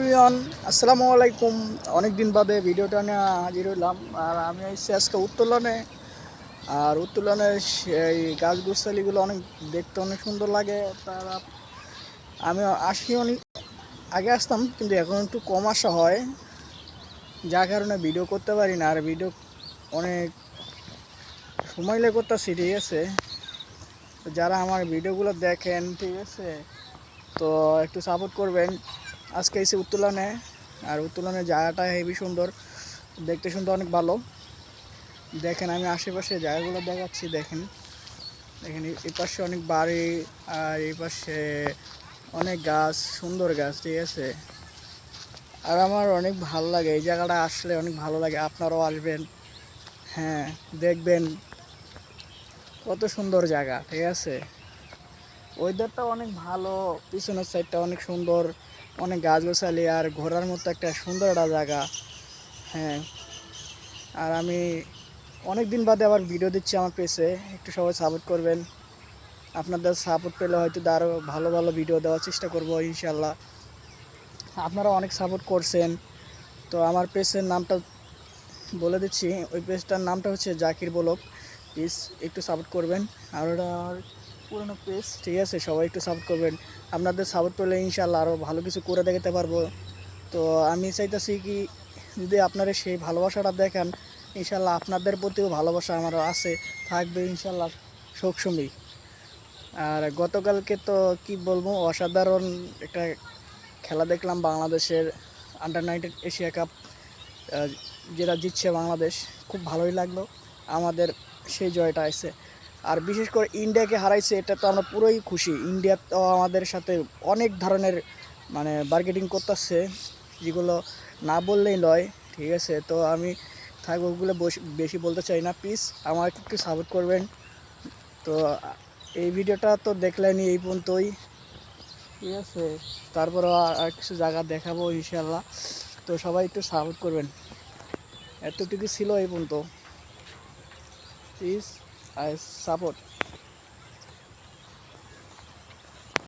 Everyone, আসসালামু আলাইকুম। অনেক দিন বাদে ভিডিওটা নিয়ে হাজির হইলাম। আর আমি এসেছি আজকে উত্তোলনে। আর উত্তোলনের সেই গাছগুছালিগুলো অনেক দেখতে অনেক সুন্দর লাগে। তারা আমি আসি অনেক আগে আসতাম, কিন্তু এখন একটু কম আসা হয়, যার কারণে ভিডিও করতে পারি না। আর ভিডিও অনেক সময় লেগে করতেছি, ঠিক আছে। তো যারা আমার ভিডিওগুলো দেখেন, ঠিক আছে, তো একটু সাপোর্ট করবেন। আজকে এসে উত্তোলনে। আর উত্তোলনের জায়গাটা হেবি সুন্দর, দেখতে শুনতে অনেক ভালো। দেখেন, আমি আশেপাশে জায়গাগুলো দেখাচ্ছি। দেখেন দেখেন এই পাশে অনেক বাড়ি, আর এই পাশে অনেক গাছ, সুন্দর গাছ, ঠিক আছে। আর আমার অনেক ভালো লাগে এই জায়গাটা আসলে, অনেক ভালো লাগে। আপনারাও আসবেন, হ্যাঁ, দেখবেন কত সুন্দর জায়গা, ঠিক আছে। ওয়েদারটা অনেক ভালো, পিছনের সাইডটা অনেক সুন্দর, অনেক গাছগাছালি, আর ঘোরার মতো একটা সুন্দর একটা জায়গা। হ্যাঁ, আর আমি অনেক দিন বাদে আবার ভিডিও দিচ্ছি আমার পেজে, একটু সবাই সাপোর্ট করবেন। আপনাদের সাপোর্ট পেলে হয়তো আরও ভালো ভালো ভিডিও দেওয়ার চেষ্টা করব ইনশাল্লাহ। আপনারা অনেক সাপোর্ট করছেন। তো আমার পেজের নামটা বলে দিচ্ছি, ওই পেজটার নামটা হচ্ছে জাকির ব্লগ। প্লিজ একটু সাপোর্ট করবেন। আর ওটা আমার পুরনো পেজ, ঠিক আছে, সবাই একটু সাপোর্ট করবেন। আপনাদের সাপোর্ট পেলে ইনশাল্লাহ আরও ভালো কিছু করে দেখাতে পারবো। তো আমি চাইতেছি কি, যদি আপনারা সেই ভালোবাসাটা দেখান, ইনশাল্লাহ আপনাদের প্রতিও ভালোবাসা আমারও আছে, থাকবে ইনশাল্লাহ সবসময়। আর গতকালকে তো কি বলবো, অসাধারণ একটা খেলা দেখলাম বাংলাদেশের, আন্ডার-19 এশিয়া কাপ, যেটা জিতছে বাংলাদেশ। খুব ভালোই লাগলো আমাদের সেই জয়টা আছে। আর বিশেষ করে ইন্ডিয়াকে হারাইছে, এটা তো আমরা পুরোই খুশি। ইন্ডিয়া তো আমাদের সাথে অনেক ধরনের মানে বার্গেটিং করতেছে, যেগুলো না বললেই নয়, ঠিক আছে। তো আমি থাকবো, ওগুলো বেশি বলতে চাই না। প্লিজ আমাকে একটু সাপোর্ট করবেন। তো এই ভিডিওটা তো দেখলেনি, এই পর্যন্তই, ঠিক আছে। তারপরে আর কিছু জায়গা দেখাবো ইনশাল্লাহ। তো সবাই একটু সাপোর্ট করবেন। এতটুকু ছিল এই পর্যন্ত, প্লিজ সাপোর্ট।